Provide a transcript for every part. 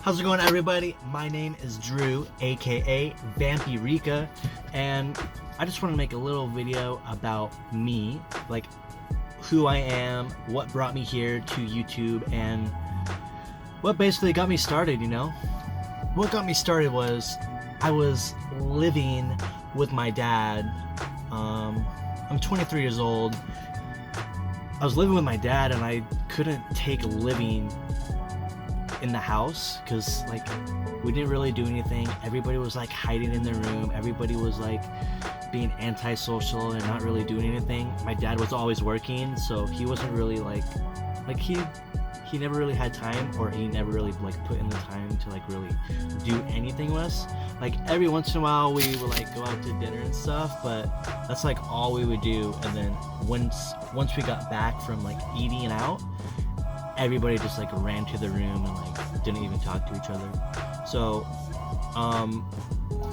How's it going, everybody? My name is Drew, aka Vampyrica, and I just want to make a little video about me, like who I am, what brought me here to YouTube, and what basically got me started, What got me started was I was living with my dad. I'm 23 years old. I was living with my dad and I couldn't take living in the house because we didn't really do anything. Everybody was hiding in their room. Everybody was being antisocial and not really doing anything. My dad was always working, so he wasn't really he never really had time, or he never really put in the time to really do anything with us. Every once in a while we would go out to dinner and stuff, but that's all we would do. And then once we got back from eating out, everybody just ran to the room and didn't even talk to each other. So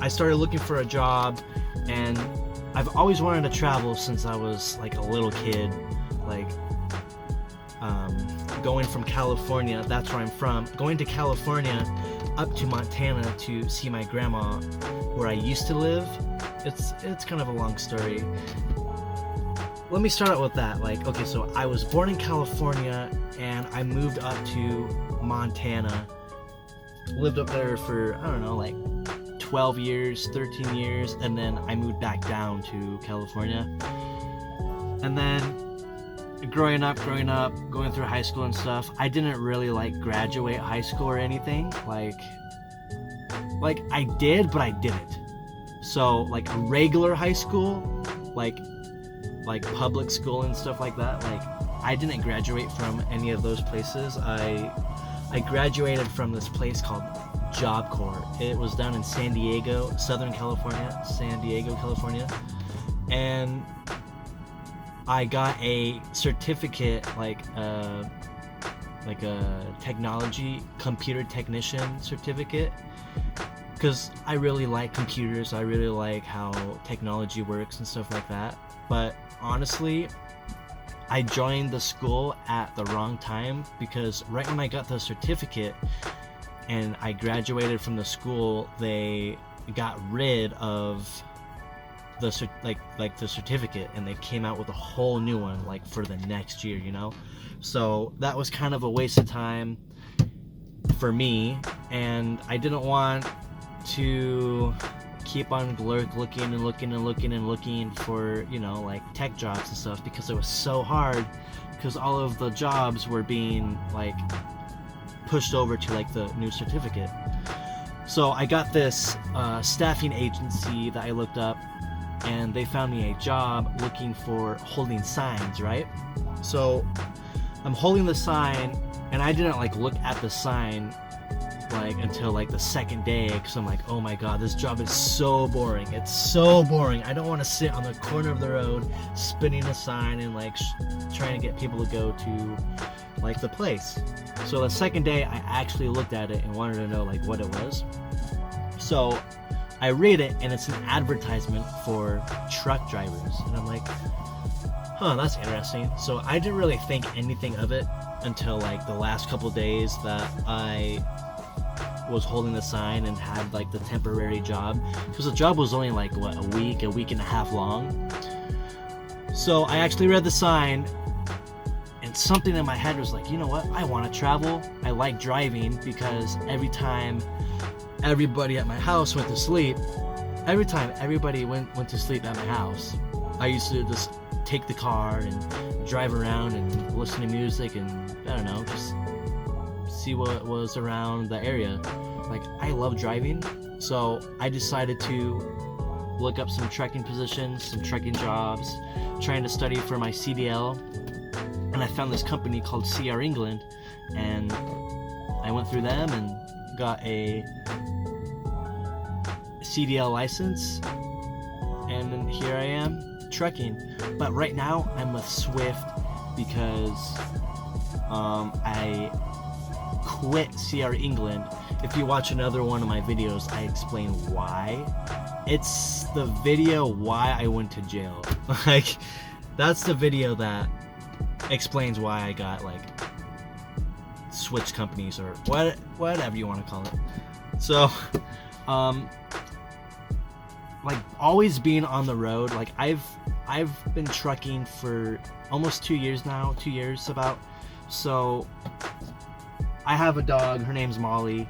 I started looking for a job, and I've always wanted to travel since I was a little kid. Going from California, that's where I'm from, going to California up to Montana to see my grandma where I used to live. It's kind of a long story. Let me start out with that. Okay, so I was born in California and I moved up to Montana. Lived up there for, I don't know, 12 years, 13 years, and then I moved back down to California. And then growing up, going through high school and stuff, I didn't really graduate high school or anything. I did, but I didn't. So regular high school, public school and stuff like that, I didn't graduate from any of those places. I graduated from this place called Job Corps. It was down in San Diego, Southern California, and I got a certificate, a technology, computer technician certificate, because I really like computers. I really like how technology works and stuff like that. But honestly, I joined the school at the wrong time, because right when I got the certificate and I graduated from the school, they got rid of the certificate, and they came out with a whole new one for the next year, So that was kind of a waste of time for me, and I didn't want to keep on looking for tech jobs and stuff, because it was so hard, because all of the jobs were being pushed over to the new certificate. So I got this staffing agency that I looked up, and they found me a job looking for holding signs, right? So I'm holding the sign, and I didn't look at the sign until the second day, because I'm oh my god, this job is so boring. It's so boring. I don't want to sit on the corner of the road spinning a sign and trying to get people to go to the place. So the second day I actually looked at it and wanted to know what it was. So I read it, and it's an advertisement for truck drivers, and I'm that's interesting. So I didn't really think anything of it until the last couple days that I was holding the sign and had the temporary job, because the job was only a week and a half long. So I actually read the sign, and something in my head was you know what, I want to travel. I like driving, because every time everybody at my house went to sleep, every time everybody went to sleep at my house, I used to just take the car and drive around and listen to music, and I don't know, just see what was around the area. I love driving, so I decided to look up some trucking positions, some trucking jobs, trying to study for my CDL, and I found this company called CR England, and I went through them and got a CDL license, and then here I am trucking. But right now I'm with Swift, because I quit CR England. If you watch another one of my videos, I explain why. It's the video why I went to jail. That's the video that explains why I got switch companies or whatever you want to call it. So, like always being on the road, like I've been trucking for almost 2 years now, 2 years about. So I have a dog, her name's Molly.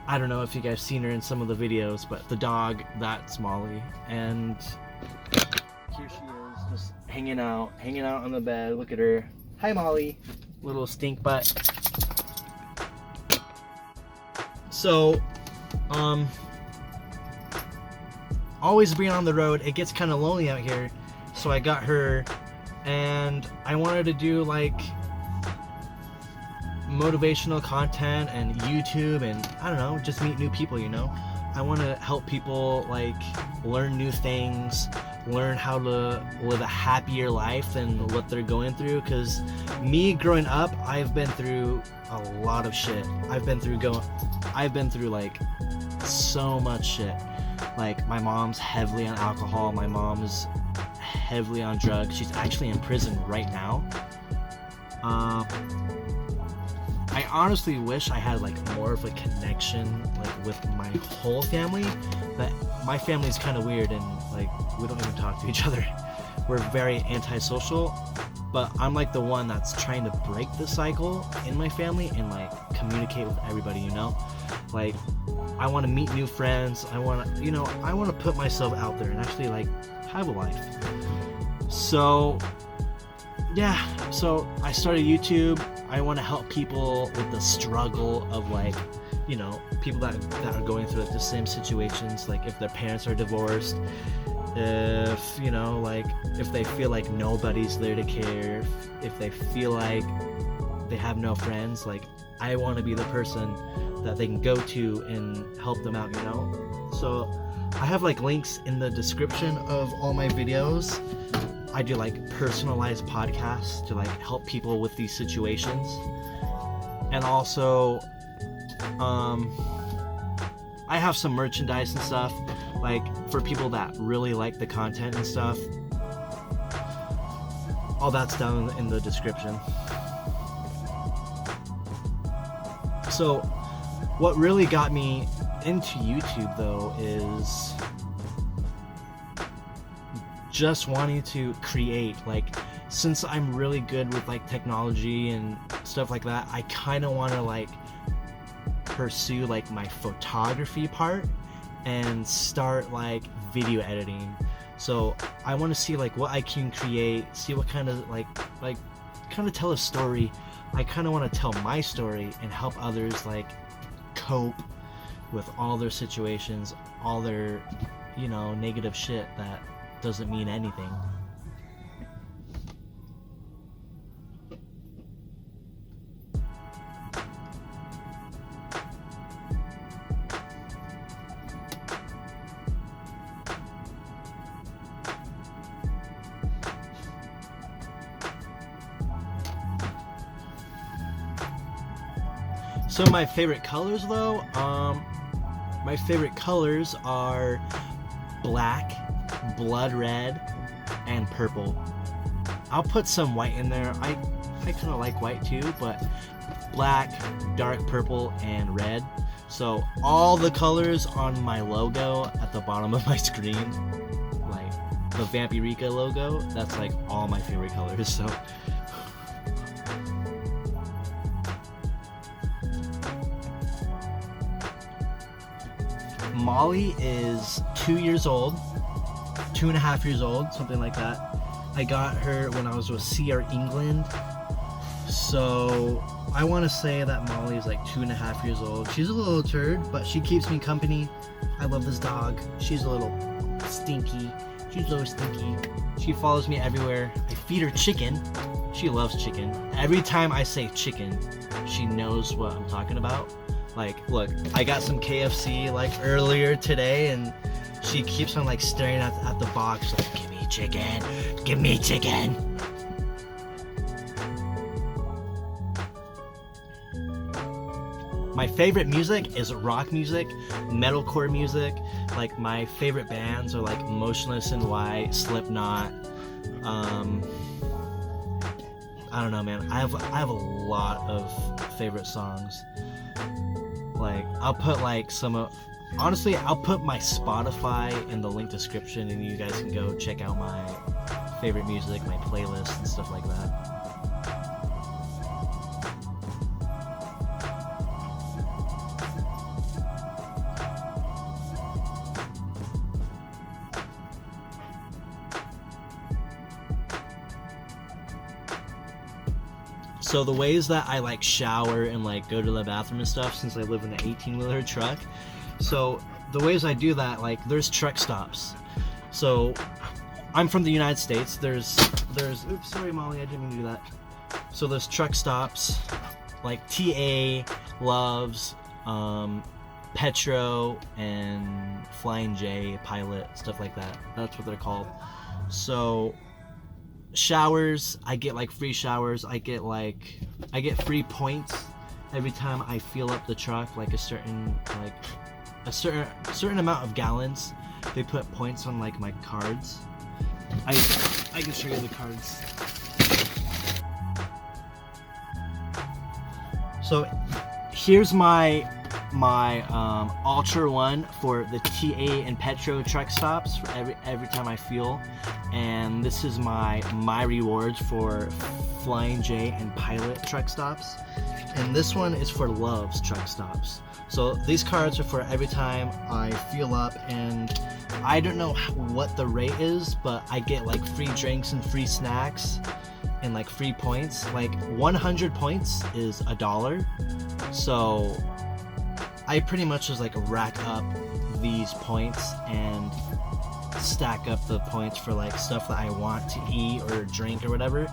I don't know if you guys seen her in some of the videos, but the dog, that's Molly. And here she is, just hanging out on the bed. Look at her. Hi, Molly. Little stink butt. So, always being on the road, it gets kind of lonely out here. So I got her, and I wanted to do like motivational content and YouTube, and I don't know, just meet new people, you know. I want to help people like learn new things, learn how to live a happier life than what they're going through. Because me growing up, I've been through a lot of shit. I've been through like so much shit. Like my mom's heavily on alcohol, my mom's heavily on drugs. She's actually in prison right now. I honestly wish I had like more of a connection like with my whole family, but my family's kind of weird and like we don't even talk to each other. We're very antisocial, but I'm like the one that's trying to break the cycle in my family and like communicate with everybody, you know? Like I want to meet new friends. I want to put myself out there and actually like have a life. So yeah, so I started YouTube. I want to help people with the struggle of like, you know, people that are going through the same situations, like if their parents are divorced, if, you know, like if they feel like nobody's there to care, if they feel like they have no friends, like I want to be the person that they can go to and help them out, you know? So I have like links in the description of all my videos. I do like personalized podcasts to like help people with these situations. And also, I have some merchandise and stuff, like for people that really like the content and stuff. All that's down in the description. So, what really got me into YouTube though is just wanting to create. Like, since I'm really good with like technology and stuff like that, I kind of want to like pursue like my photography part and start like video editing. So I want to see like what I can create, see what kind of like kind of tell a story. I kind of want to tell my story and help others like cope with all their situations, all their, you know, negative shit that doesn't mean anything. So my favorite colors though, my favorite colors are black, blood red, and purple. I'll put some white in there. I kind of like white too, but black, dark purple, and red. So all the colors on my logo at the bottom of my screen, like the Vampyrica logo, that's like all my favorite colors. So Molly is 2 years old, 2.5 years old, something like that. I got her when I was with CR England. So I want to say that Molly is like 2.5 years old. She's a little turd, but she keeps me company. I love this dog. She's a little stinky. She's a little stinky. She follows me everywhere. I feed her chicken. She loves chicken. Every time I say chicken, she knows what I'm talking about. Like, look, I got some KFC like earlier today, and she keeps on like staring at the box like, give me chicken, give me chicken. My favorite music is rock music, metalcore music. Like my favorite bands are like Motionless in White, Slipknot. I don't know, man. I have a lot of favorite songs. Like, I'll put like honestly, I'll put my Spotify in the link description, and you guys can go check out my favorite music, my playlist, and stuff like that. So the ways that I like shower and like go to the bathroom and stuff, since I live in an 18-wheeler truck, so the ways I do that, like, there's truck stops. So I'm from the United States. There's oops, sorry Molly, I didn't mean to do that. So there's truck stops like TA, Loves, Petro, and Flying J, Pilot, stuff like that. That's what they're called. So showers, I get like free showers. I get free points every time I fill up the truck, like a certain amount of gallons. They put points on like my cards. I can show you the cards. So here's my Ultra one for the TA and Petro truck stops for every time I fuel, and this is my rewards for Flying J and Pilot truck stops, and this one is for Love's truck stops. So these cards are for every time I fuel up, and I don't know what the rate is, but I get like free drinks and free snacks and like free points. Like 100 points is $1, so I pretty much just like rack up these points and stack up the points for like stuff that I want to eat or drink or whatever.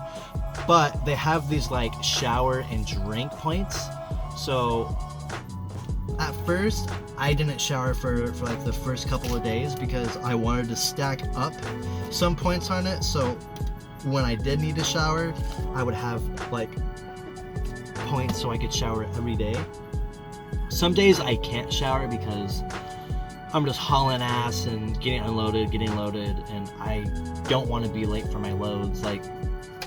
But they have these like shower and drink points. So at first I didn't shower for like the first couple of days because I wanted to stack up some points on it, so when I did need to shower I would have like points so I could shower every day. Some days I can't shower because I'm just hauling ass and getting loaded, and I don't want to be late for my loads. Like,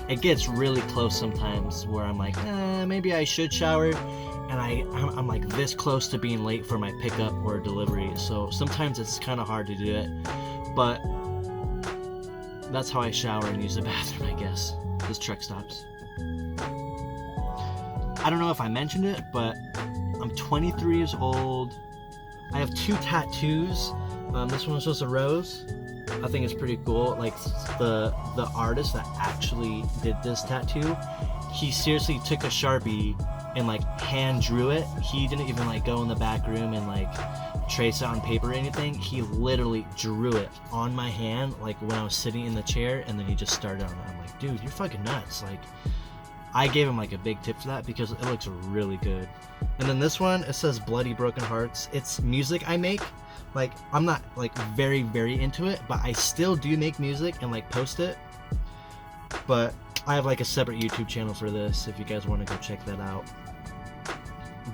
it gets really close sometimes where I'm like, maybe I should shower, and I'm like this close to being late for my pickup or delivery. So sometimes it's kind of hard to do it, but that's how I shower and use the bathroom, I guess. Just truck stops. I don't know if I mentioned it, but I'm 23 years old. I have 2 tattoos. This one's just a rose. I think it's pretty cool. Like, the artist that actually did this tattoo, he seriously took a Sharpie and like hand drew it. He didn't even like go in the back room and like trace it on paper or anything. He literally drew it on my hand, like when I was sitting in the chair, and then he just started on it. I'm like, dude, you're fucking nuts. Like, I gave him like a big tip for that because it looks really good. And then this one, it says Bloody Broken Hearts. It's music I make. Like, I'm not like very, very into it, but I still do make music and like post it. But I have like a separate YouTube channel for this if you guys want to go check that out.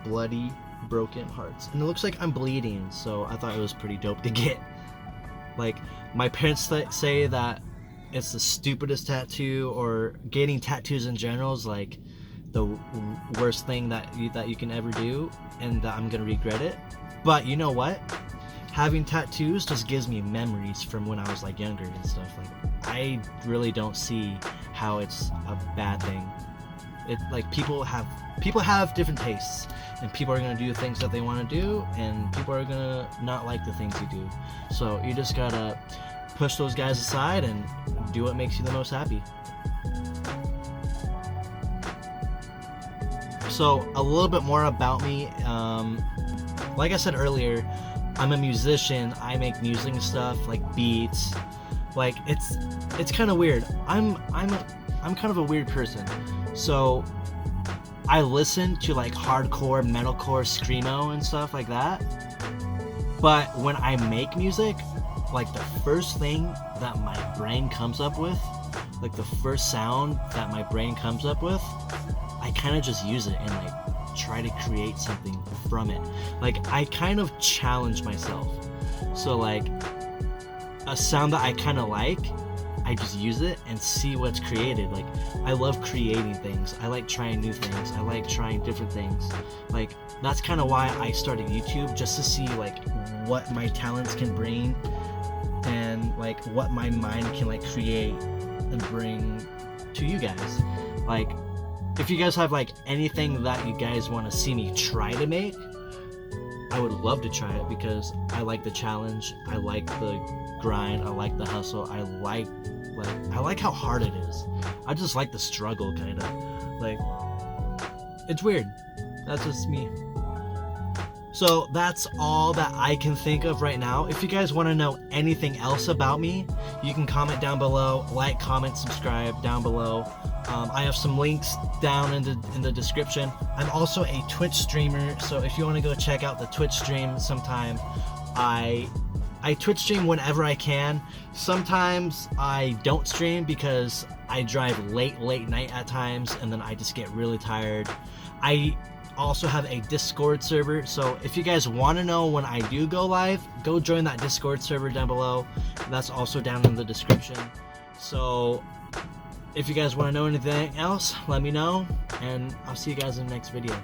Bloody Broken Hearts. And it looks like I'm bleeding, so I thought it was pretty dope to get. Like, my parents say that it's the stupidest tattoo, or getting tattoos in general is like the worst thing that you can ever do, and that I'm gonna regret it. But you know what? Having tattoos just gives me memories from when I was like younger and stuff. Like, I really don't see how it's a bad thing. It, like, people have different tastes, and people are gonna do things that they want to do, and people are gonna not like the things you do. So you just gotta push those guys aside and do what makes you the most happy. So a little bit more about me. Like I said earlier, I'm a musician. I make music and stuff, like beats. Like, it's kind of weird. I'm kind of a weird person. So I listen to like hardcore, metalcore, screamo and stuff like that. But when I make music, like, the first thing that my brain comes up with, like the first sound that my brain comes up with, I kind of just use it and like try to create something from it. Like, I kind of challenge myself. So like, a sound that I kind of like, I just use it and see what's created. Like, I love creating things. I like trying new things. I like trying different things. Like, that's kind of why I started YouTube, just to see like what my talents can bring and like what my mind can like create and bring to you guys. Like, if you guys have like anything that you guys want to see me try to make, I would love to try it, because I like the challenge, I like the grind, I like the hustle, I like how hard it is. I just like the struggle, kind of. Like, it's weird. That's just me. So that's all that I can think of right now. If you guys want to know anything else about me, you can comment down below, like, comment, subscribe down below. I have some links down in the description. I'm also a Twitch streamer, so if you want to go check out the Twitch stream sometime, I Twitch stream whenever I can. Sometimes I don't stream because I drive late night at times, and then I just get really tired. I also have a Discord server, so if you guys want to know when I do go live, go join that Discord server down below. That's also down in the description. So if you guys want to know anything else, let me know, and I'll see you guys in the next video.